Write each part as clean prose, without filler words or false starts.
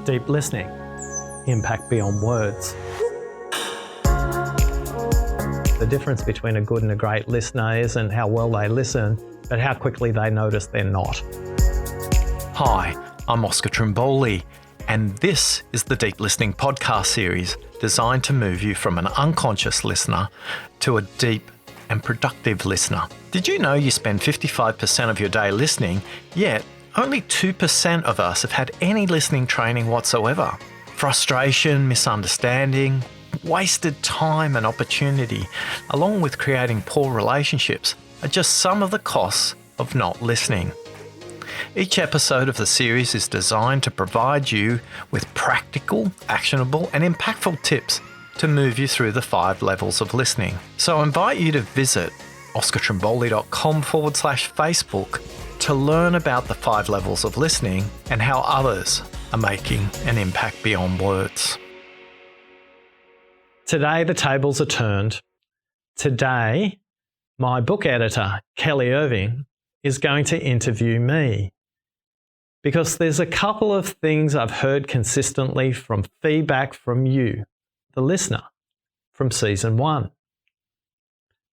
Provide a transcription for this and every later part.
Deep listening, impact beyond words. The difference between a good and a great listener isn't how well they listen, but how quickly they notice they're not. Hi, I'm Oscar Trimboli, and this is the Deep Listening podcast series designed to move you from an unconscious listener to a deep and productive listener. Did you know you spend 55% of your day listening, yet only 2% of us have had any listening training whatsoever? Frustration, misunderstanding, wasted time and opportunity, along with creating poor relationships, are just some of the costs of not listening. Each episode of the series is designed to provide you with practical, actionable, and impactful tips to move you through the 5 levels of listening. So I invite you to visit oscartrimboli.com/Facebook to learn about the 5 levels of listening and how others are making an impact beyond words. Today, the tables are turned. Today, my book editor, Kelly Irving, is going to interview me because there's a couple of things I've heard consistently from feedback from you, the listener, from season 1.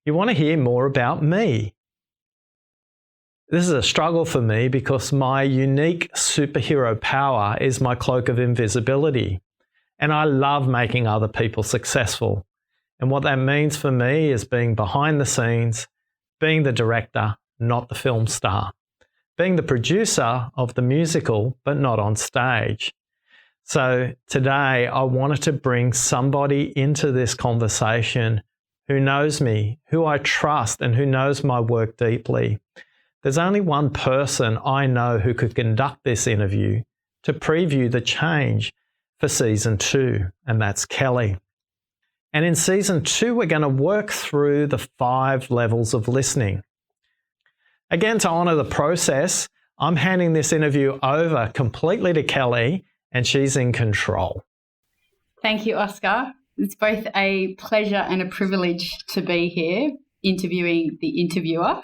You want to hear more about me. This is a struggle for me because my unique superhero power is my cloak of invisibility. And I love making other people successful. And what that means for me is being behind the scenes, being the director, not the film star, being the producer of the musical, but not on stage. So today I wanted to bring somebody into this conversation who knows me, who I trust, and who knows my work deeply. There's only one person I know who could conduct this interview to preview the change for season 2, and that's Kelly. And in season 2, we're going to work through the 5 levels of listening. Again, to honour the process, I'm handing this interview over completely to Kelly, and she's in control. Thank you, Oscar. It's both a pleasure and a privilege to be here interviewing the interviewer.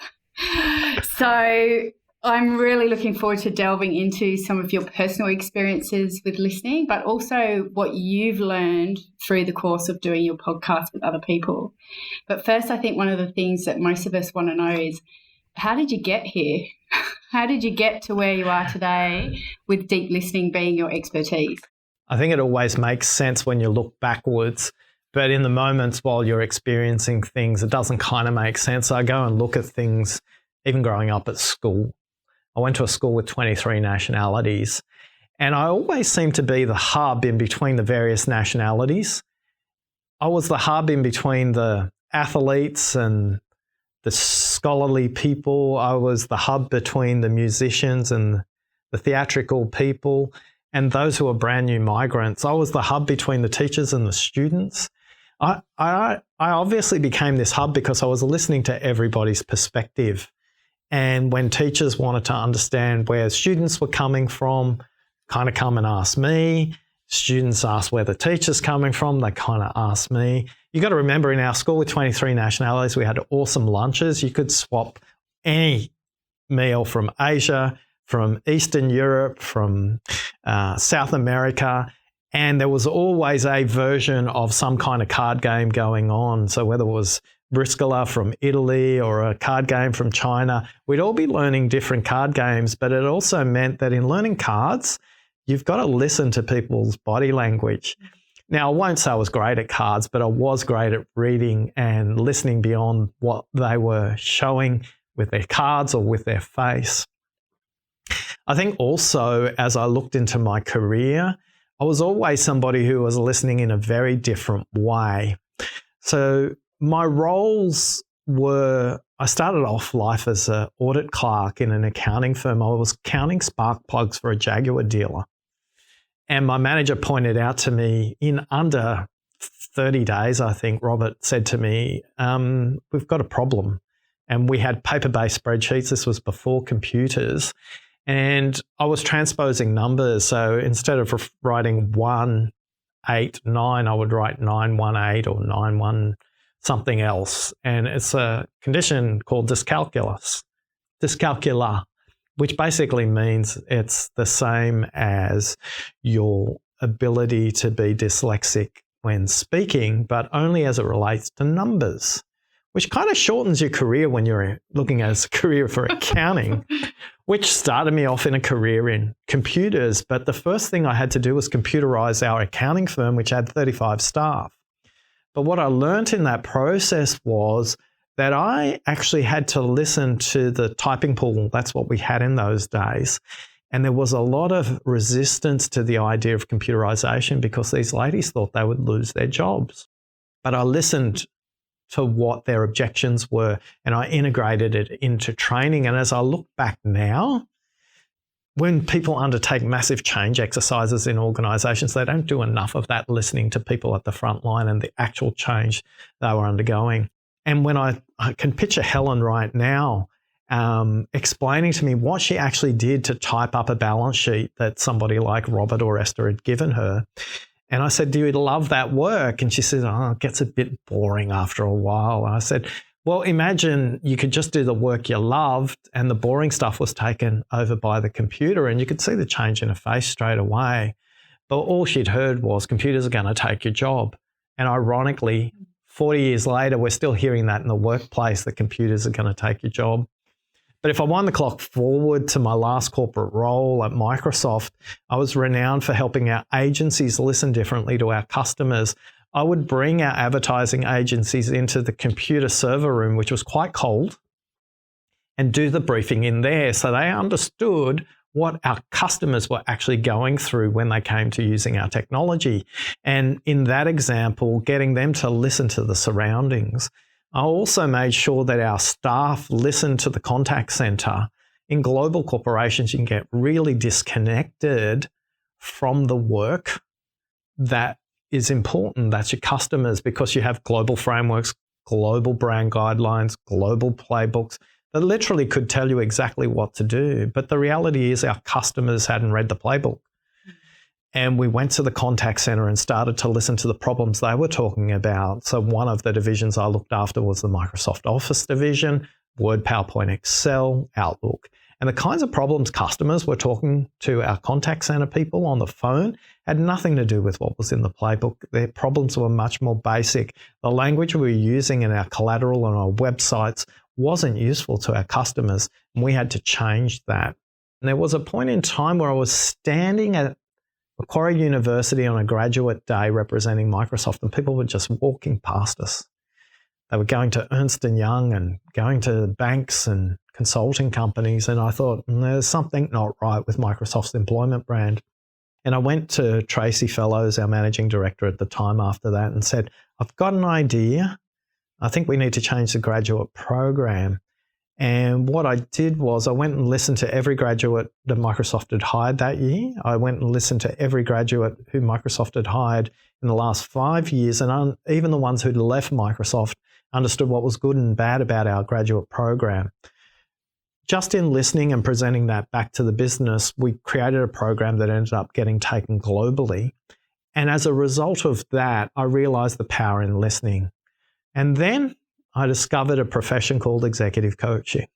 So I'm really looking forward to delving into some of your personal experiences with listening, but also what you've learned through the course of doing your podcast with other people. But first, I think one of the things that most of us want to know is, how did you get here? How did you get to where you are today with deep listening being your expertise? I think it always makes sense when you look backwards, but in the moments while you're experiencing things, it doesn't kind of make sense. I go and look at things, even growing up at school. I went to a school with 23 nationalities, and I always seemed to be the hub in between the various nationalities. I was the hub in between the athletes and the scholarly people. I was the hub between the musicians and the theatrical people and those who were brand new migrants. I was the hub between the teachers and the students. I obviously became this hub because I was listening to everybody's perspective. And when teachers wanted to understand where students were coming from, kind of come and ask me. Students asked where the teacher's coming from, they kind of asked me. You got to remember, in our school with 23 nationalities, we had awesome lunches. You could swap any meal from Asia, from Eastern Europe, from South America, and there was always a version of some kind of card game going on. So whether it was Briscola from Italy or a card game from China, we'd all be learning different card games, but it also meant that in learning cards, you've got to listen to people's body language. Now, I won't say I was great at cards, but I was great at reading and listening beyond what they were showing with their cards or with their face. I think also, as I looked into my career, I was always somebody who was listening in a very different way. So my roles were, I started off life as an audit clerk in an accounting firm. I was counting spark plugs for a Jaguar dealer. And my manager pointed out to me in under 30 days, I think, Robert said to me, we've got a problem. And we had paper-based spreadsheets. This was before computers. And I was transposing numbers. So instead of writing 189, I would write 918 or 91 something else. And it's a condition called dyscalculia. which basically means it's the same as your ability to be dyslexic when speaking, but only as it relates to numbers, which kind of shortens your career when you're looking at a career for accounting, which started me off in a career in computers. But the first thing I had to do was computerize our accounting firm, which had 35 staff. But what I learned in that process was that I actually had to listen to the typing pool. That's what we had in those days. And there was a lot of resistance to the idea of computerization because these ladies thought they would lose their jobs. But I listened to what their objections were and I integrated it into training. And as I look back now, when people undertake massive change exercises in organizations, they don't do enough of that listening to people at the front line and the actual change they were undergoing. And when I can picture Helen right now explaining to me what she actually did to type up a balance sheet that somebody like Robert or Esther had given her. And I said, do you love that work? And she said, oh, it gets a bit boring after a while. And I said, well, imagine you could just do the work you loved and the boring stuff was taken over by the computer and you could see the change in her face straight away. But all she'd heard was computers are going to take your job. And ironically, 40 years later, we're still hearing that in the workplace, that computers are going to take your job. But if I wind the clock forward to my last corporate role at Microsoft, I was renowned for helping our agencies listen differently to our customers. I would bring our advertising agencies into the computer server room, which was quite cold, and do the briefing in there so they understood what our customers were actually going through when they came to using our technology. And in that example, getting them to listen to the surroundings. I also made sure that our staff listened to the contact center. In global corporations, you can get really disconnected from the work that is important. That's your customers, because you have global frameworks, global brand guidelines, global playbooks that literally could tell you exactly what to do. But the reality is our customers hadn't read the playbook. And we went to the contact center and started to listen to the problems they were talking about. So one of the divisions I looked after was the Microsoft Office division, Word, PowerPoint, Excel, Outlook. And the kinds of problems customers were talking to our contact center people on the phone had nothing to do with what was in the playbook. Their problems were much more basic. The language we were using in our collateral and our websites wasn't useful to our customers, and we had to change that. And there was a point in time where I was standing at Macquarie University on a graduate day representing Microsoft, and people were just walking past us. They were going to Ernst & Young and going to banks and consulting companies, and I thought, there's something not right with Microsoft's employment brand. And I went to Tracy Fellows, our managing director at the time after that, and said, I've got an idea. I think we need to change the graduate program. And what I did was I went and listened to every graduate that Microsoft had hired that year. I went and listened to every graduate who Microsoft had hired in the last 5 years, and even the ones who'd left Microsoft understood what was good and bad about our graduate program. Just in listening and presenting that back to the business, we created a program that ended up getting taken globally. And as a result of that, I realized the power in listening. And then I discovered a profession called executive coaching.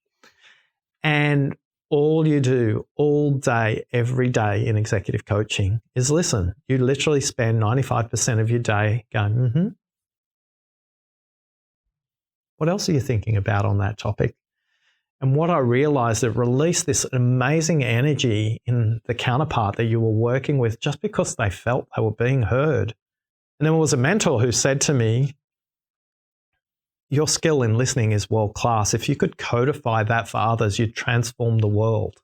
And all you do all day, every day in executive coaching is listen. You literally spend 95% of your day going, What else are you thinking about on that topic? And what I realized, it released this amazing energy in the counterpart that you were working with just because they felt they were being heard. And there was a mentor who said to me, your skill in listening is world class. If you could codify that for others, you'd transform the world.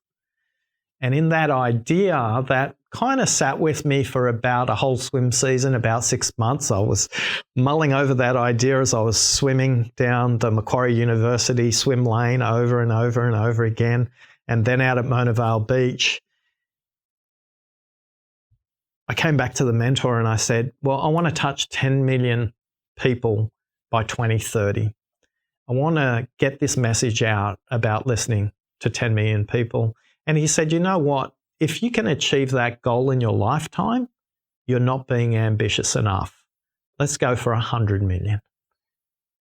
And in that idea, that kind of sat with me for about a whole swim season, about 6 months. I was mulling over that idea as I was swimming down the Macquarie University swim lane over and over and over again, and then out at Mona Vale Beach. I came back to the mentor and I said, well, I want to touch 10 million people by 2030. I want to get this message out about listening to 10 million people. And he said, you know what? If you can achieve that goal in your lifetime, you're not being ambitious enough. Let's go for 100 million.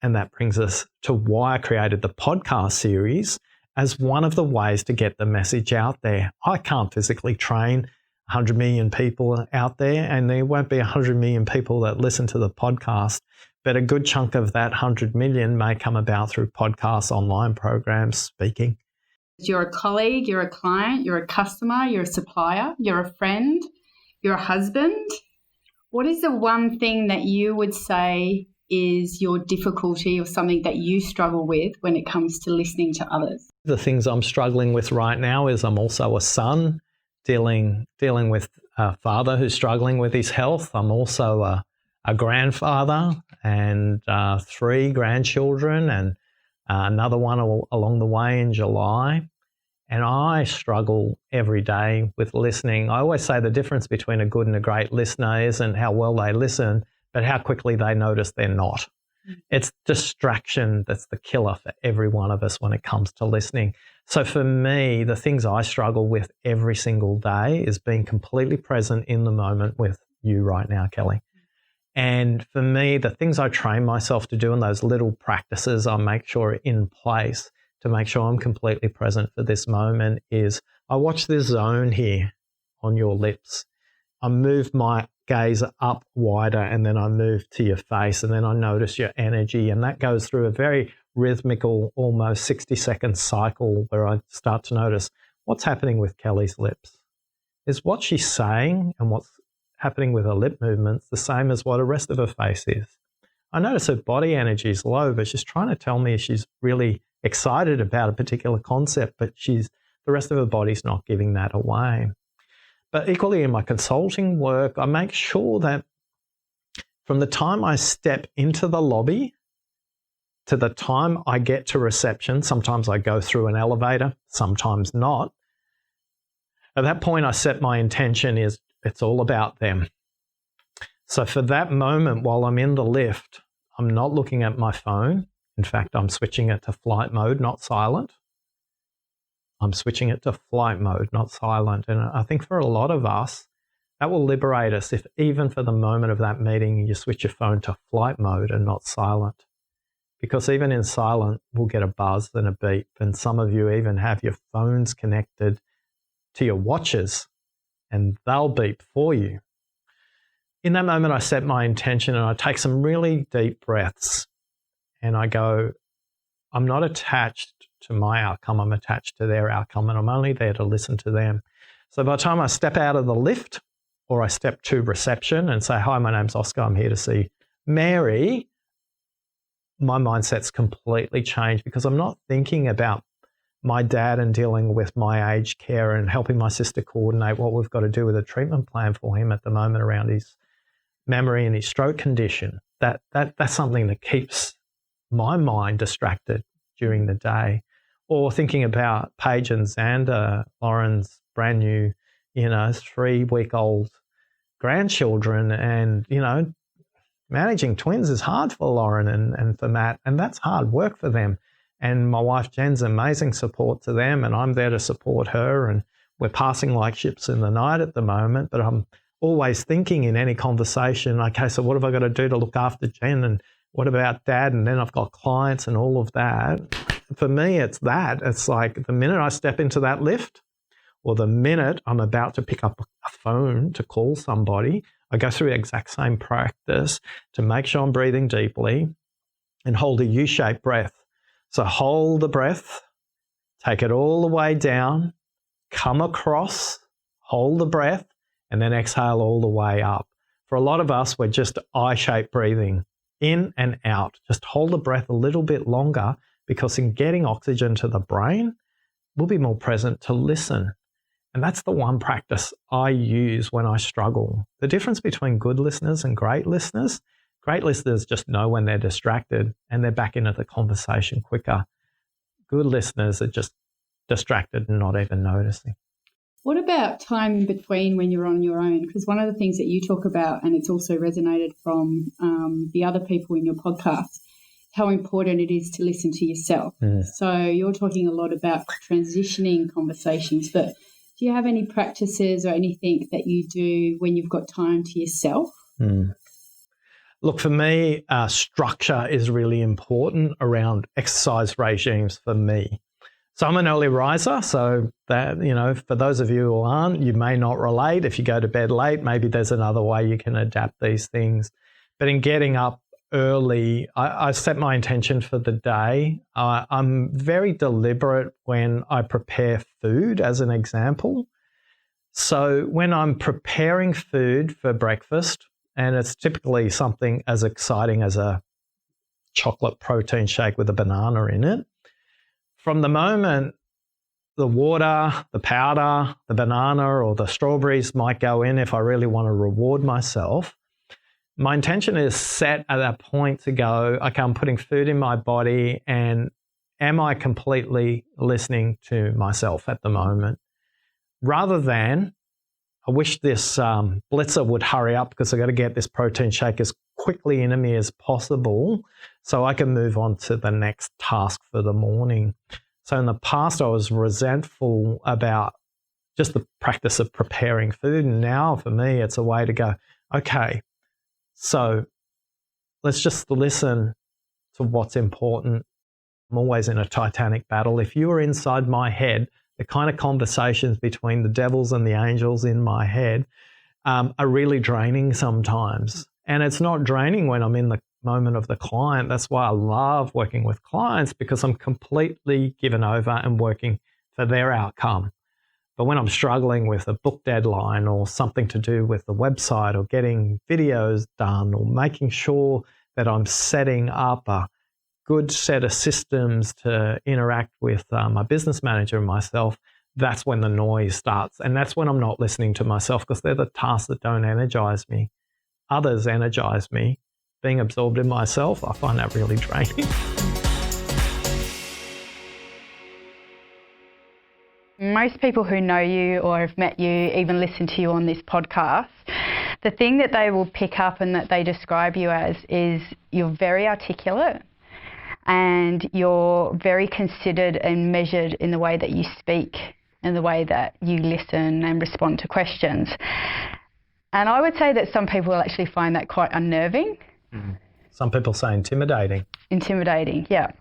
And that brings us to why I created the podcast series as one of the ways to get the message out there. I can't physically train 100 million people out there, and there won't be 100 million people that listen to the podcast, but a good chunk of that 100 million may come about through podcasts, online programs, speaking. You're a colleague, you're a client, you're a customer, you're a supplier, you're a friend, you're a husband. What is the one thing that you would say is your difficulty or something that you struggle with when it comes to listening to others? The things I'm struggling with right now is I'm also a son dealing with a father who's struggling with his health. I'm also a grandfather and 3 grandchildren and another one along the way in July. And I struggle every day with listening. I always say the difference between a good and a great listener isn't how well they listen, but how quickly they notice they're not. It's distraction that's the killer for every one of us when it comes to listening. So for me, the things I struggle with every single day is being completely present in the moment with you right now, Kelly. And for me, the things I train myself to do and those little practices I make sure are in place to make sure I'm completely present for this moment is I watch this zone here on your lips. I move my gaze up wider and then I move to your face and then I notice your energy, and that goes through a very rhythmical, almost 60-second cycle where I start to notice what's happening with Kelly's lips. Is what she's saying and what's happening with her lip movements the same as what the rest of her face is? I notice her body energy is low, but she's trying to tell me she's really excited about a particular concept, but the rest of her body's not giving that away. But equally in my consulting work, I make sure that from the time I step into the lobby to the time I get to reception, sometimes I go through an elevator, sometimes not. At that point, I set my intention is it's all about them. So for that moment while I'm in the lift, I'm not looking at my phone. In fact, I'm switching it to flight mode, not silent. I'm switching it to flight mode, not silent. And I think for a lot of us, that will liberate us if even for the moment of that meeting, you switch your phone to flight mode and not silent. Because even in silent, we'll get a buzz and a beep. And some of you even have your phones connected to your watches and they'll beep for you. In that moment, I set my intention and I take some really deep breaths and I go, I'm not attached to my outcome, I'm attached to their outcome, and I'm only there to listen to them. So by the time I step out of the lift or I step to reception and say, hi, my name's Oscar, I'm here to see Mary, my mindset's completely changed because I'm not thinking about my dad and dealing with my aged care and helping my sister coordinate what we've got to do with a treatment plan for him at the moment around his memory and his stroke condition. That's something that keeps my mind distracted during the day. Or thinking about Paige and Xander, Lauren's brand new, 3-week-old grandchildren, and, managing twins is hard for Lauren and for Matt, and that's hard work for them. And my wife Jen's amazing support to them, and I'm there to support her, and we're passing like ships in the night at the moment, but I'm always thinking in any conversation, okay, so what have I got to do to look after Jen, and what about Dad? And then I've got clients and all of that. For me, it's that. It's like the minute I step into that lift or the minute I'm about to pick up a phone to call somebody, I go through the exact same practice to make sure I'm breathing deeply and hold a U-shaped breath. So hold the breath, take it all the way down, come across, hold the breath, and then exhale all the way up. For a lot of us, we're just I-shaped breathing, in and out. Just hold the breath a little bit longer because in getting oxygen to the brain, we'll be more present to listen. And that's the one practice I use when I struggle. The difference between good listeners and great listeners just know when they're distracted and they're back into the conversation quicker. Good listeners are just distracted and not even noticing. What about time in between when you're on your own? Because one of the things that you talk about, and it's also resonated from the other people in your podcast, how important it is to listen to yourself. So you're talking a lot about transitioning conversations, but do you have any practices or anything that you do when you've got time to yourself? Look, for me, structure is really important around exercise regimes for me. So I'm an early riser, so that, for those of you who aren't, you may not relate. If you go to bed late, maybe there's another way you can adapt these things. But in getting up early, I set my intention for the day. I'm very deliberate when I prepare food, as an example. So when I'm preparing food for breakfast, and it's typically something as exciting as a chocolate protein shake with a banana in it, from the moment the water, the powder, the banana or the strawberries might go in if I really want to reward myself, my intention is set at that point to go, okay, I'm putting food in my body, and am I completely listening to myself at the moment? Rather than, I wish this blitzer would hurry up because I've got to get this protein shake as quickly into me as possible so I can move on to the next task for the morning. So in the past, I was resentful about just the practice of preparing food. And now for me, it's a way to go, okay, so let's just listen to what's important. I'm always in a titanic battle. If you were inside my head, the kind of conversations between the devils and the angels in my head are really draining sometimes. And it's not draining when I'm in the moment of the client. That's why I love working with clients, because I'm completely given over and working for their outcome. But when I'm struggling with a book deadline or something to do with the website or getting videos done or making sure that I'm setting up a good set of systems to interact with my business manager and myself, that's when the noise starts. And that's when I'm not listening to myself, because they're the tasks that don't energize me. Others energize me. Being absorbed in myself, I find that really draining. Most people who know you or have met you, even listen to you on this podcast, the thing that they will pick up and that they describe you as is you're very articulate and you're very considered and measured in the way that you speak and the way that you listen and respond to questions. And I would say that some people will actually find that quite unnerving. Some people say intimidating. Intimidating, yeah.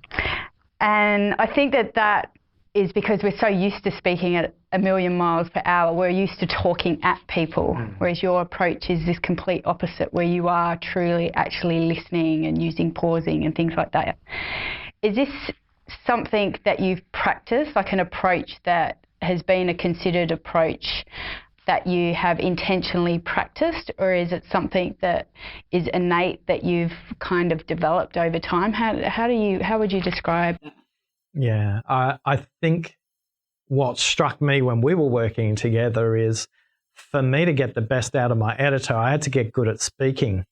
And I think that is because we're so used to speaking at 1,000,000 miles per hour. We're used to talking at people, whereas your approach is this complete opposite, where you are truly actually listening and using pausing and things like that. Is this something that you've practiced, like an approach that has been a considered approach that you have intentionally practiced, or is it something that is innate that you've kind of developed over time? How would you describe that? Yeah, I think what struck me when we were working together is, for me to get the best out of my editor, I had to get good at speaking.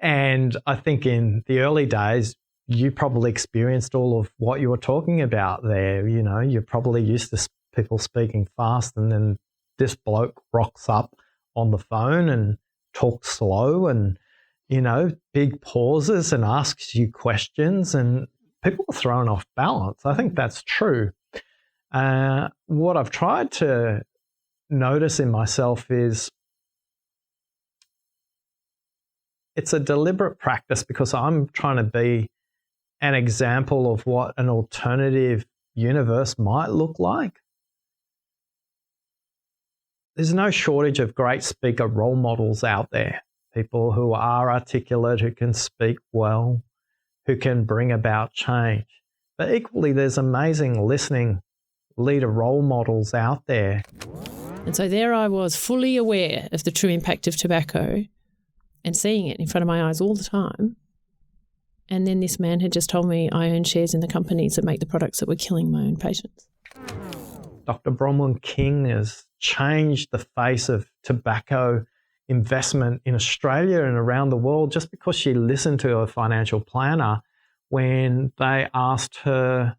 And I think in the early days, you probably experienced all of what you were talking about there. You're probably used to people speaking fast, and then this bloke rocks up on the phone and talks slow and, big pauses and asks you questions, and people are thrown off balance. I think that's true. What I've tried to notice in myself is it's a deliberate practice, because I'm trying to be an example of what an alternative universe might look like. There's no shortage of great speaker role models out there, people who are articulate, who can speak well, who can bring about change. But equally, there's amazing listening leader role models out there. And so there I was, fully aware of the true impact of tobacco and seeing it in front of my eyes all the time. And then this man had just told me I own shares in the companies that make the products that were killing my own patients. Dr. Bronwyn King has changed the face of tobacco investment in Australia and around the world just because she listened to a financial planner when they asked her,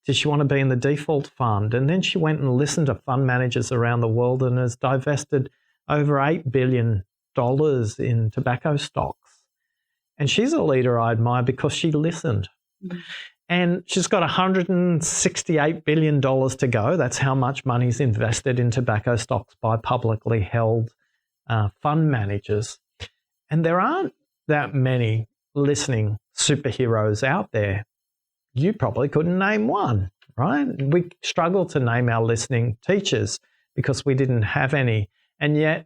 did she want to be in the default fund? And then she went and listened to fund managers around the world and has divested over $8 billion in tobacco stocks. And she's a leader I admire because she listened. And she's got $168 billion to go. That's how much money's invested in tobacco stocks by publicly held fund managers. And there aren't that many listening superheroes out there. You probably couldn't name one, right? We struggle to name our listening teachers because we didn't have any. And yet,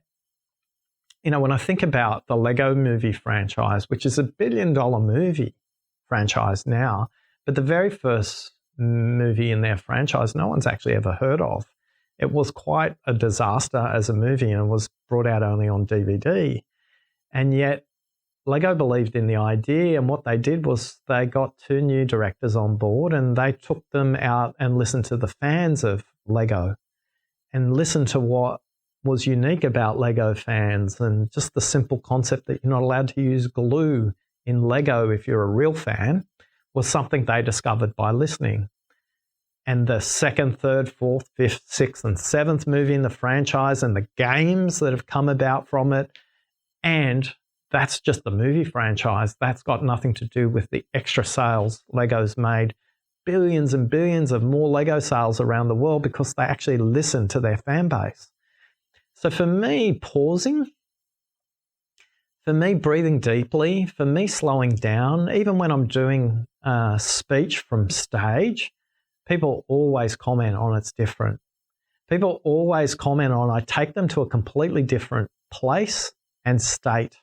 when I think about the Lego movie franchise, which is $1 billion movie franchise now, but the very first movie in their franchise, no one's actually ever heard of. It was quite a disaster as a movie and was brought out only on DVD. And yet, Lego believed in the idea, and what they did was they got 2 new directors on board and they took them out and listened to the fans of Lego and listened to what was unique about Lego fans, and just the simple concept that you're not allowed to use glue in Lego if you're a real fan was something they discovered by listening. And the 2nd, 3rd, 4th, 5th, 6th, and 7th movie in the franchise and the games that have come about from it, and that's just the movie franchise. That's got nothing to do with the extra sales Lego's made. Billions and billions of more Lego sales around the world because they actually listen to their fan base. So for me, pausing, for me, breathing deeply, for me, slowing down, even when I'm doing speech from stage, people always comment on it's different. People always comment on I take them to a completely different place and state.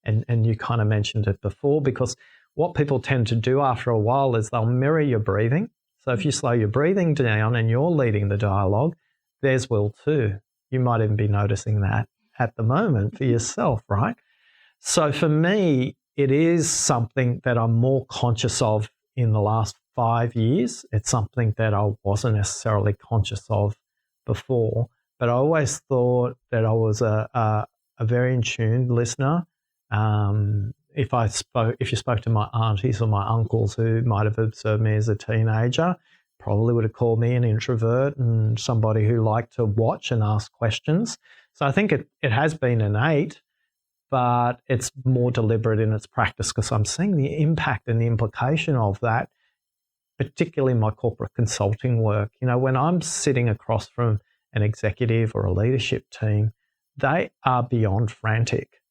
And you kind of mentioned it before, because what people tend to do after a while is they'll mirror your breathing. So if you slow your breathing down and you're leading the dialogue, theirs will too. You might even be noticing that at the moment for yourself, right? So for me, it is something that I'm more conscious of in the last 5 years. It's something that I wasn't necessarily conscious of before, but I always thought that I was a very in tune listener. If you spoke to my aunties or my uncles who might have observed me as a teenager, probably would have called me an introvert and somebody who liked to watch and ask questions. So I think it has been innate, but it's more deliberate in its practice because I'm seeing the impact and the implication of that, particularly in my corporate consulting work. When I'm sitting across from an executive or a leadership team, they are beyond frantic.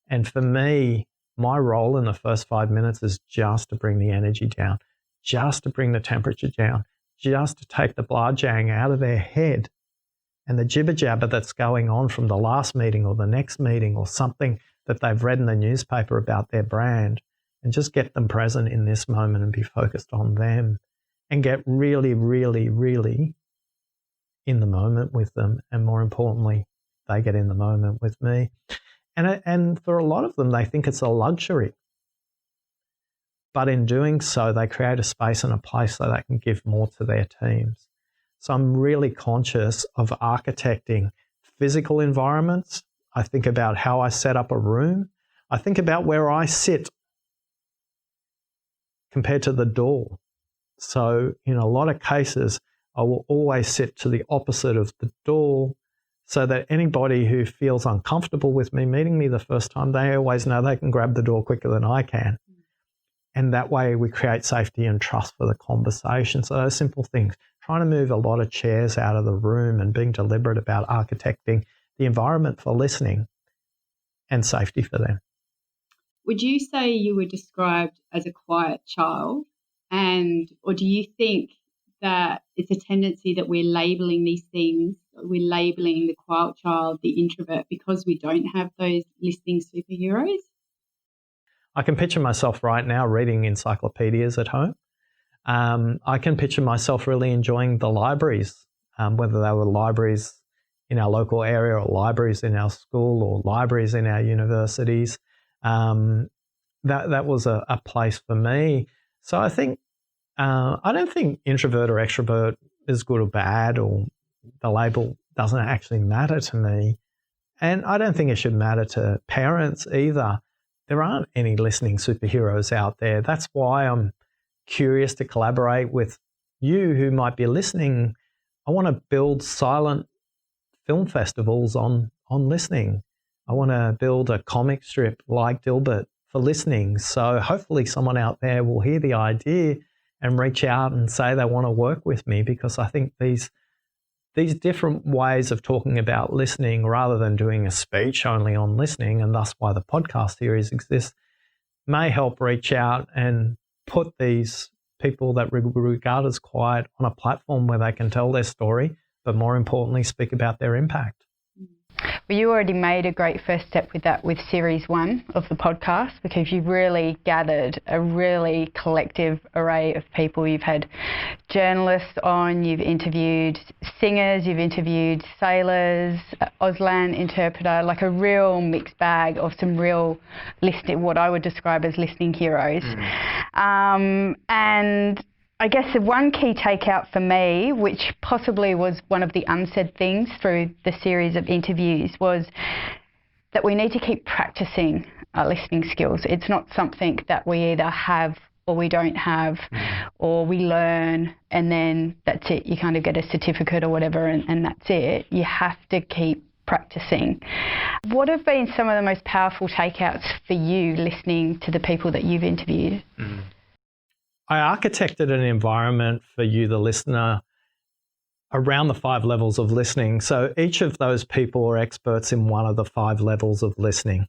And for me, my role in the first 5 minutes is just to bring the energy down, just to bring the temperature down, just to take the blahjang out of their head and the jibber jabber that's going on from the last meeting or the next meeting or something that they've read in the newspaper about their brand, and just get them present in this moment and be focused on them and get really, really, really in the moment with them. And more importantly, they get in the moment with me. And for a lot of them, they think it's a luxury. But in doing so, they create a space and a place so they can give more to their teams. So I'm really conscious of architecting physical environments. I think about how I set up a room. I think about where I sit compared to the door. So in a lot of cases, I will always sit to the opposite of the door so that anybody who feels uncomfortable with me meeting me the first time, they always know they can grab the door quicker than I can. And that way we create safety and trust for the conversation. So those simple things, trying to move a lot of chairs out of the room and being deliberate about architecting the environment for listening and safety for them. Would you say you were described as a quiet child? Or do you think that it's a tendency that we're labelling these things, we're labelling the quiet child, the introvert, because we don't have those listening superheroes? I can picture myself right now reading encyclopedias at home. I can picture myself really enjoying the libraries, whether they were libraries in our local area or libraries in our school or libraries in our universities. That was a place for me. So I think I don't think introvert or extrovert is good or bad, or the label doesn't actually matter to me. And I don't think it should matter to parents either. There aren't any listening superheroes out there. That's why I'm curious to collaborate with you who might be listening. I want to build silent film festivals on listening. I want to build a comic strip like Dilbert for listening. So hopefully someone out there will hear the idea and reach out and say they want to work with me, because I think these different ways of talking about listening, rather than doing a speech only on listening, and thus why the podcast series exists, may help reach out and put these people that we regard as quiet on a platform where they can tell their story, but more importantly, speak about their impact. Well, you already made a great first step with that with Series 1 of the podcast, because you've really gathered a really collective array of people. You've had journalists on, you've interviewed singers, you've interviewed sailors, Auslan interpreter, like a real mixed bag of some real listening, what I would describe as listening heroes. And I guess the one key takeout for me, which possibly was one of the unsaid things through the series of interviews, was that we need to keep practicing our listening skills. It's not something that we either have or we don't have, or we learn and then that's it. You kind of get a certificate or whatever and that's it. You have to keep practicing. What have been some of the most powerful takeouts for you listening to the people that you've interviewed? I architected an environment for you, the listener, around the 5 levels of listening. So each of those people are experts in one of the 5 levels of listening.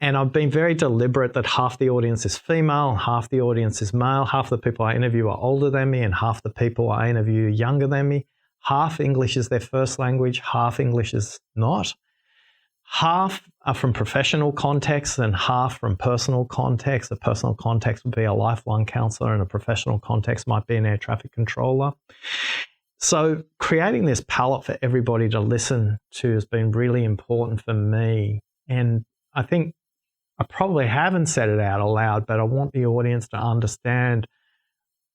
And I've been very deliberate that half the audience is female, half the audience is male, half the people I interview are older than me, and half the people I interview are younger than me. Half English is their first language, half English is not. Half are from professional contexts and half from personal context. A personal context would be a lifelong counsellor and a professional context might be an air traffic controller. So creating this palette for everybody to listen to has been really important for me. And I think I probably haven't said it out aloud, but I want the audience to understand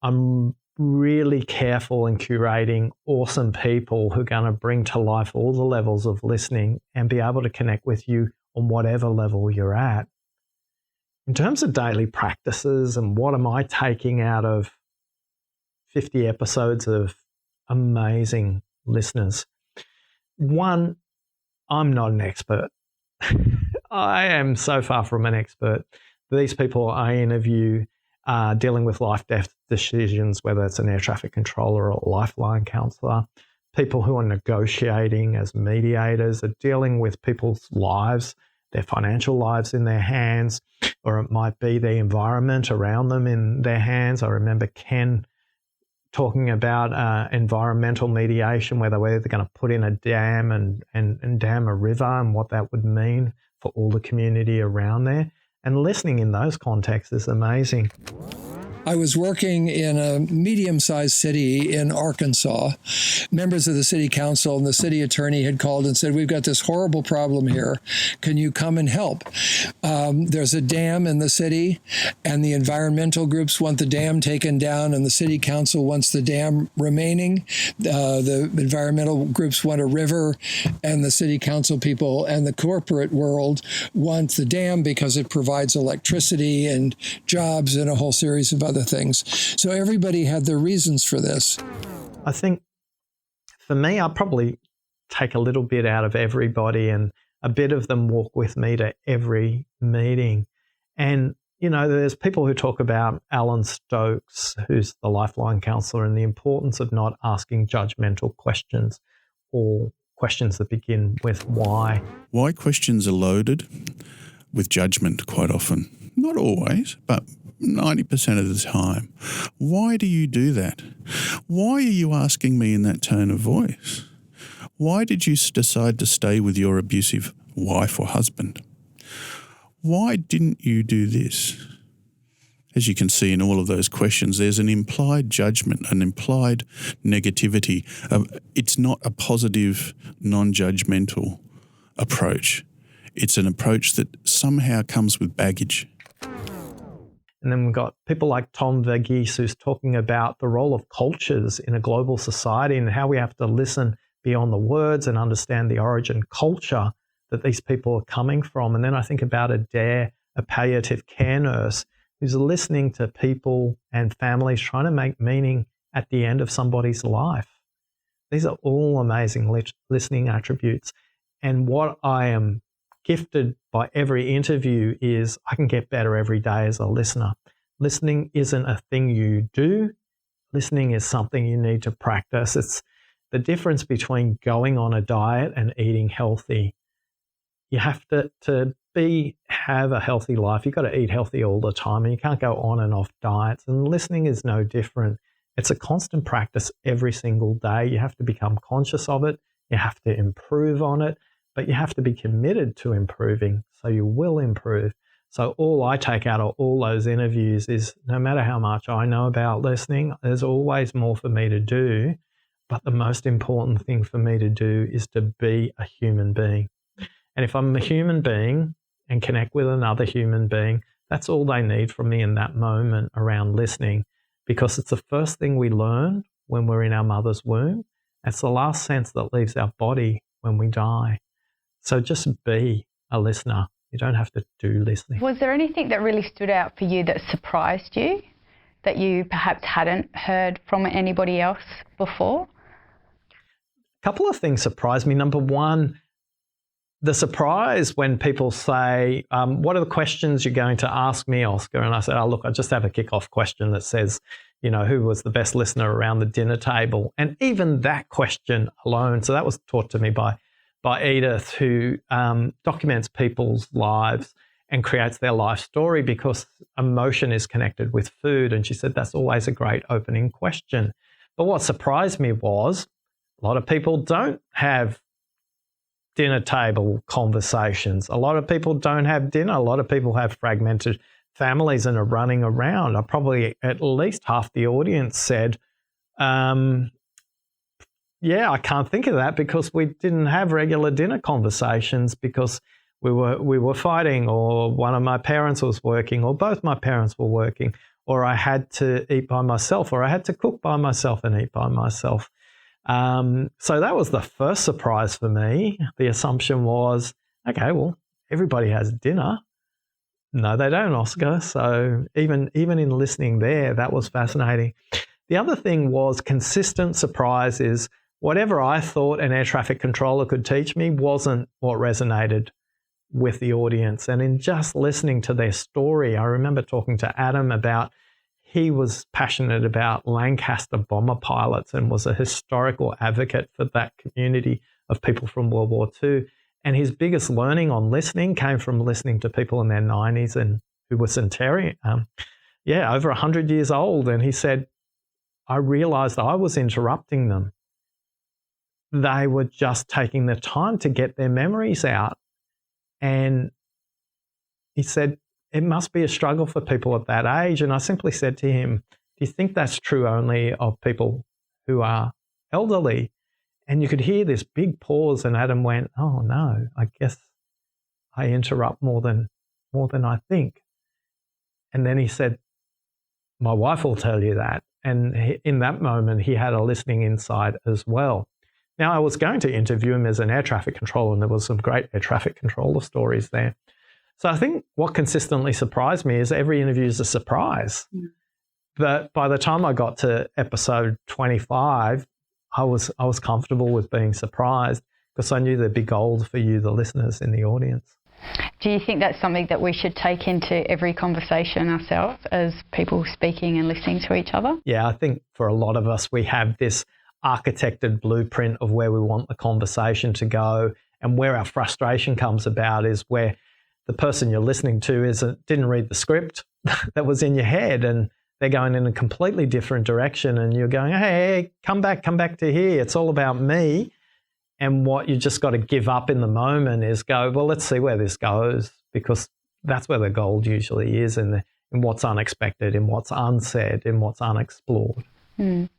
I'm really careful in curating awesome people who are going to bring to life all the levels of listening and be able to connect with you on whatever level you're at. In terms of daily practices and what am I taking out of 50 episodes of amazing listeners? One, I'm not an expert. I am so far from an expert. These people I interview are dealing with life-death decisions, whether it's an air traffic controller or a lifeline counsellor. People who are negotiating as mediators are dealing with people's lives, their financial lives in their hands, or it might be the environment around them in their hands. I remember Ken talking about environmental mediation, where they were either going to put in a dam and dam a river and what that would mean for all the community around there. And listening in those contexts is amazing. I was working in a medium-sized city in Arkansas. Members of the city council and the city attorney had called and said, we've got this horrible problem here. Can you come and help? There's a dam in the city, and the environmental groups want the dam taken down, and the city council wants the dam remaining. The environmental groups want a river, and the city council people and the corporate world want the dam because it provides electricity and jobs and a whole series of other things. So everybody had their reasons for this. I think for me, I'll probably take a little bit out of everybody and a bit of them walk with me to every meeting. And, you know, there's people who talk about Alan Stokes, who's the lifeline counsellor, and the importance of not asking judgmental questions or questions that begin with why. Why questions are loaded with judgment quite often. Not always, but 90% of the time. Why do you do that? Why are you asking me in that tone of voice? Why did you decide to stay with your abusive wife or husband? Why didn't you do this? As you can see in all of those questions, there's an implied judgment, an implied negativity. It's not a positive, non-judgmental approach. It's an approach that somehow comes with baggage. And then we've got people like Tom Verghese, who's talking about the role of cultures in a global society and how we have to listen beyond the words and understand the origin culture that these people are coming from. And then I think about Adair, a palliative care nurse, who's listening to people and families trying to make meaning at the end of somebody's life. These are all amazing listening attributes. And what I am gifted by every interview is I can get better every day as a listener. Listening isn't a thing you do. Listening is something you need to practice. It's the difference between going on a diet and eating healthy. You have to be have a healthy life, you've got to eat healthy all the time, and you can't go on and off diets. And listening is no different. It's a constant practice every single day. You have to become conscious of it. You have to improve on it, but you have to be committed to improving, so you will improve. So all I take out of all those interviews is no matter how much I know about listening, there's always more for me to do. But the most important thing for me to do is to be a human being. And if I'm a human being and connect with another human being, that's all they need from me in that moment around listening, because it's the first thing we learn when we're in our mother's womb. It's the last sense that leaves our body when we die. So just be a listener. You don't have to do listening. Was there anything that really stood out for you that surprised you, that you perhaps hadn't heard from anybody else before? A couple of things surprised me. Number one, the surprise when people say, what are the questions you're going to ask me, Oscar? And I said, look, I just have a kick-off question that says, who was the best listener around the dinner table? And even that question alone, so that was taught to me by Edith, who documents people's lives and creates their life story, because emotion is connected with food. And she said that's always a great opening question. But what surprised me was a lot of people don't have dinner table conversations. A lot of people don't have dinner. A lot of people have fragmented families and are running around. Probably at least half the audience said, I can't think of that because we didn't have regular dinner conversations because we were fighting, or one of my parents was working, or both my parents were working, or I had to eat by myself, or I had to cook by myself and eat by myself. So that was the first surprise for me. The assumption was, okay, well, everybody has dinner. No, they don't, Oscar. So even in listening there, that was fascinating. The other thing was consistent surprises. Whatever I thought an air traffic controller could teach me wasn't what resonated with the audience. And in just listening to their story, I remember talking to Adam about, he was passionate about Lancaster bomber pilots and was a historical advocate for that community of people from World War II. And his biggest learning on listening came from listening to people in their 90s and who were centenarian, over 100 years old. And he said, I realized I was interrupting them. They were just taking the time to get their memories out. And he said, it must be a struggle for people at that age. And I simply said to him, do you think that's true only of people who are elderly? And you could hear this big pause, and Adam went, oh no, I guess I interrupt more than I think. And then he said, my wife will tell you that. And in that moment, he had a listening insight as well. Now, I was going to interview him as an air traffic controller, and there was some great air traffic controller stories there. So I think what consistently surprised me is every interview is a surprise. Mm. But by the time I got to episode 25, I was comfortable with being surprised because I knew there'd be gold for you, the listeners in the audience. Do you think that's something that we should take into every conversation ourselves as people speaking and listening to each other? Yeah, I think for a lot of us, we have this architected blueprint of where we want the conversation to go, and where our frustration comes about is where the person you're listening to didn't read the script that was in your head, and they're going in a completely different direction, and you're going, hey, come back to here. It's all about me. And what you just got to give up in the moment is go, well, let's see where this goes, because that's where the gold usually is, in what's unexpected, in what's unsaid, in what's unexplored. Mm.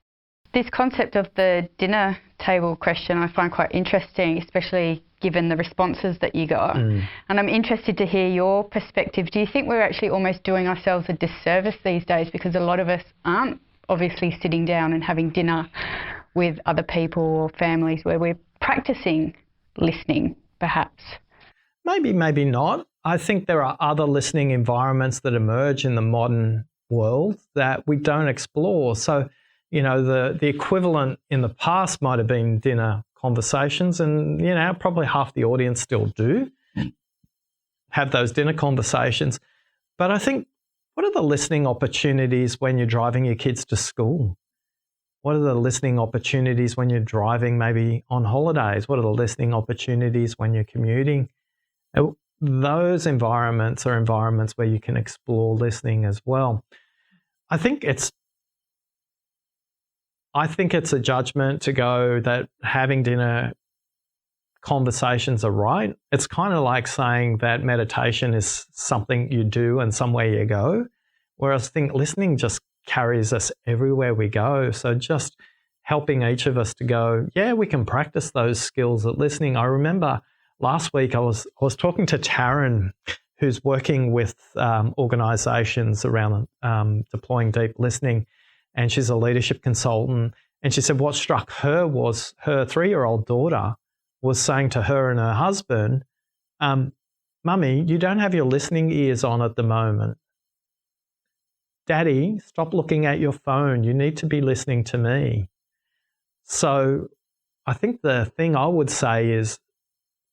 This concept of the dinner table question I find quite interesting, especially given the responses that you got. Mm. And I'm interested to hear your perspective. Do you think we're actually almost doing ourselves a disservice these days, because a lot of us aren't obviously sitting down and having dinner with other people or families where we're practicing listening, perhaps? Maybe, maybe not. I think there are other listening environments that emerge in the modern world that we don't explore. So, the equivalent in the past might have been dinner conversations, and, probably half the audience still do have those dinner conversations. But I think, what are the listening opportunities when you're driving your kids to school? What are the listening opportunities when you're driving maybe on holidays? What are the listening opportunities when you're commuting? those environments are environments where you can explore listening as well. I think it's a judgment to go that having dinner conversations are right. It's kind of like saying that meditation is something you do and somewhere you go, whereas I think listening just carries us everywhere we go. So just helping each of us to go, yeah, we can practice those skills at listening. I remember last week I was talking to Taryn, who's working with organisations around deploying deep listening, and she's a leadership consultant. And she said what struck her was her 3-year-old daughter was saying to her and her husband, Mummy, you don't have your listening ears on at the moment. Daddy, stop looking at your phone. You need to be listening to me. So I think the thing I would say is,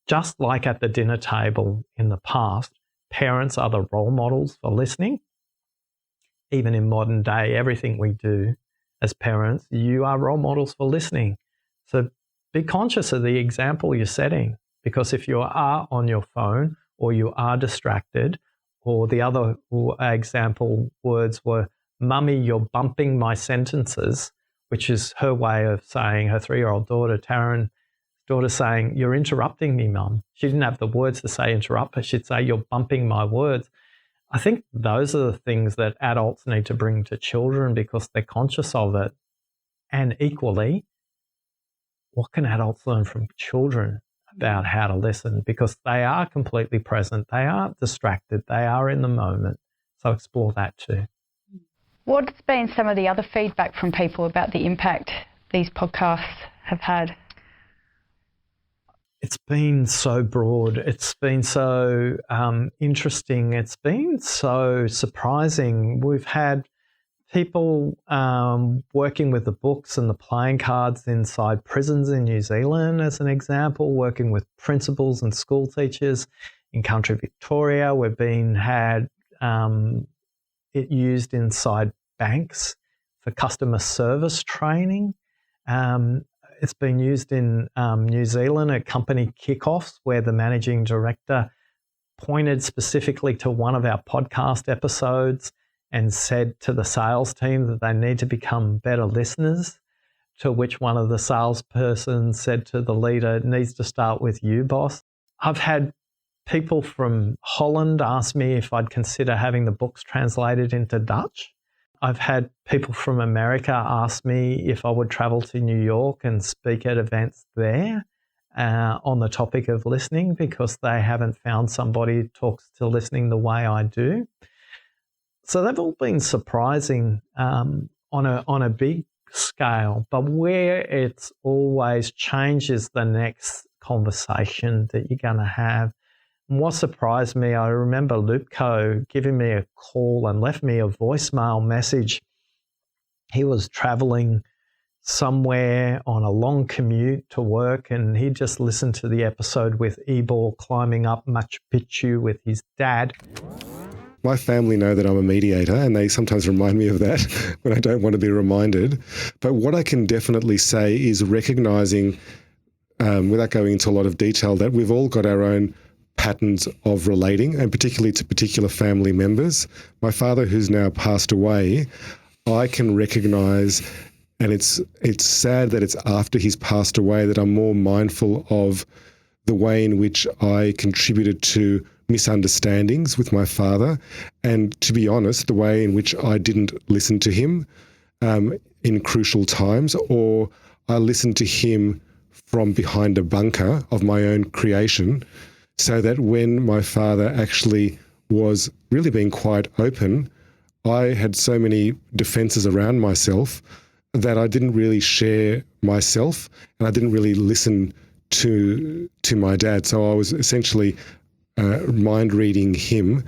just like at the dinner table in the past, parents are the role models for listening. Even in modern day, everything we do as parents, you are role models for listening. So be conscious of the example you're setting, because if you are on your phone or you are distracted, or the other example words were, Mummy, you're bumping my sentences, which is her way of saying, her 3-year-old daughter, Taryn's daughter, saying, you're interrupting me, Mum. She didn't have the words to say interrupt, but she'd say, you're bumping my words. I think those are the things that adults need to bring to children because they're conscious of it. And equally, what can adults learn from children about how to listen? Because they are completely present. They aren't distracted. They are in the moment. So explore that too. What's been some of the other feedback from people about the impact these podcasts have had? It's been so broad. It's been so interesting. It's been so surprising. We've had people working with the books and the playing cards inside prisons in New Zealand, as an example, working with principals and school teachers in country Victoria. We've had it used inside banks for customer service training. It's been used in New Zealand at company kickoffs, where the managing director pointed specifically to one of our podcast episodes and said to the sales team that they need to become better listeners, to which one of the salespersons said to the leader, it needs to start with you, boss. I've had people from Holland ask me if I'd consider having the books translated into Dutch. I've had people from America ask me if I would travel to New York and speak at events there on the topic of listening, because they haven't found somebody who talks to listening the way I do. So they've all been surprising on a big scale, but where it's always changes the next conversation that you're going to have. And what surprised me, I remember Lupko giving me a call and left me a voicemail message. He was traveling somewhere on a long commute to work, and he just listened to the episode with Ebor climbing up Machu Picchu with his dad. My family know that I'm a mediator, and they sometimes remind me of that when I don't want to be reminded. But what I can definitely say is recognising, without going into a lot of detail, that we've all got our own patterns of relating, and particularly to particular family members. My father, who's now passed away, I can recognise, and it's sad that it's after he's passed away that I'm more mindful of the way in which I contributed to misunderstandings with my father, and to be honest, the way in which I didn't listen to him in crucial times, or I listened to him from behind a bunker of my own creation, so that when my father actually was really being quite open, I had so many defences around myself that I didn't really share myself, and I didn't really listen to my dad. So I was essentially mind reading him,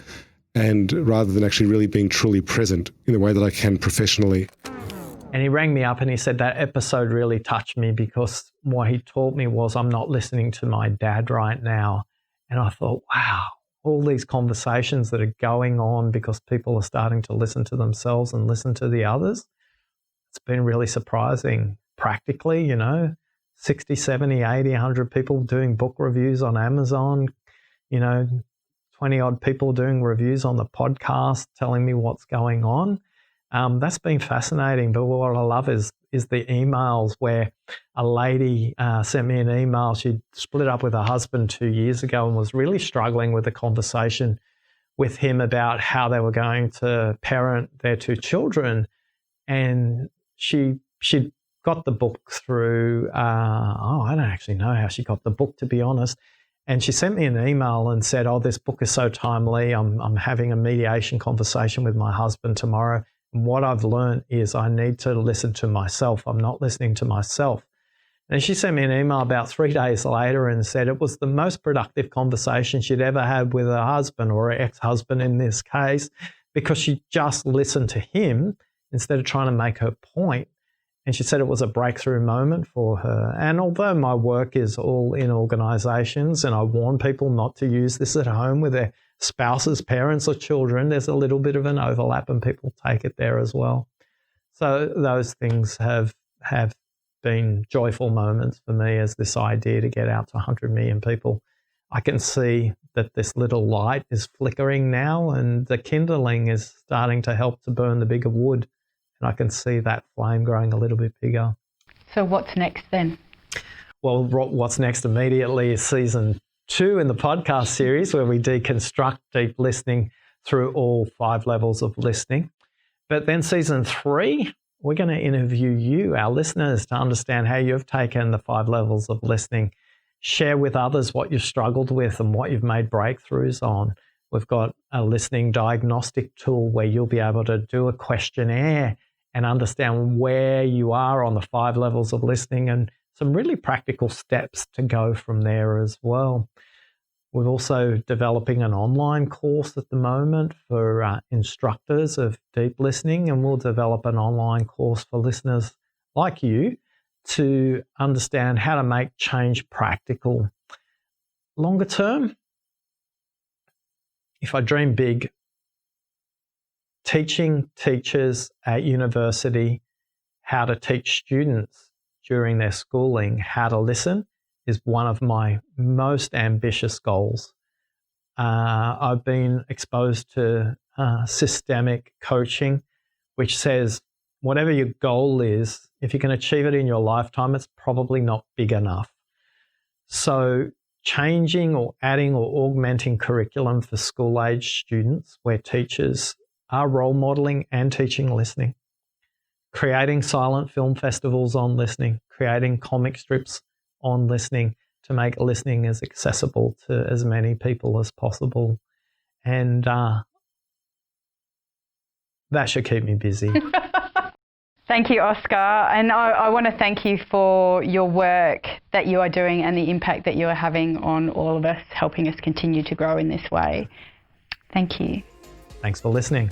and rather than actually really being truly present in the way that I can professionally. And he rang me up and he said that episode really touched me, because what he taught me was I'm not listening to my dad right now. And I thought, wow, all these conversations that are going on because people are starting to listen to themselves and listen to the others. It's been really surprising. Practically, 60, 70, 80, 100 people doing book reviews on Amazon, 20 odd people doing reviews on the podcast, telling me what's going on. That's been fascinating. But what I love is the emails where a lady sent me an email. She'd split up with her husband 2 years ago and was really struggling with the conversation with him about how they were going to parent their 2 children. And she'd got the book through, I don't actually know how she got the book, to be honest. And she sent me an email and said, oh, this book is so timely. I'm having a mediation conversation with my husband tomorrow. And what I've learned is I need to listen to myself. I'm not listening to myself. And she sent me an email about 3 days later and said it was the most productive conversation she'd ever had with her husband, or her ex-husband in this case, because she just listened to him instead of trying to make her point. And she said it was a breakthrough moment for her. And although my work is all in organisations, and I warn people not to use this at home with their spouses, parents or children, there's a little bit of an overlap and people take it there as well. So those things have been joyful moments for me, as this idea to get out to 100 million people. I can see that this little light is flickering now, and the kindling is starting to help to burn the bigger wood. And I can see that flame growing a little bit bigger. So what's next then? Well, what's next immediately is season 2 in the podcast series, where we deconstruct deep listening through all 5 levels of listening. But then season 3, we're going to interview you, our listeners, to understand how you've taken the 5 levels of listening, share with others what you've struggled with and what you've made breakthroughs on. We've got a listening diagnostic tool where you'll be able to do a questionnaire and understand where you are on the 5 levels of listening, and some really practical steps to go from there as well. We're also developing an online course at the moment for instructors of deep listening, and we'll develop an online course for listeners like you to understand how to make change practical. Longer term, if I dream big, teaching teachers at university how to teach students during their schooling how to listen is one of my most ambitious goals. I've been exposed to systemic coaching, which says whatever your goal is, if you can achieve it in your lifetime, it's probably not big enough. So changing or adding or augmenting curriculum for school-age students where teachers are role modelling and teaching listening, creating silent film festivals on listening, creating comic strips on listening to make listening as accessible to as many people as possible. And that should keep me busy. Thank you, Oscar. And I want to thank you for your work that you are doing and the impact that you are having on all of us, helping us continue to grow in this way. Thank you. Thanks for listening.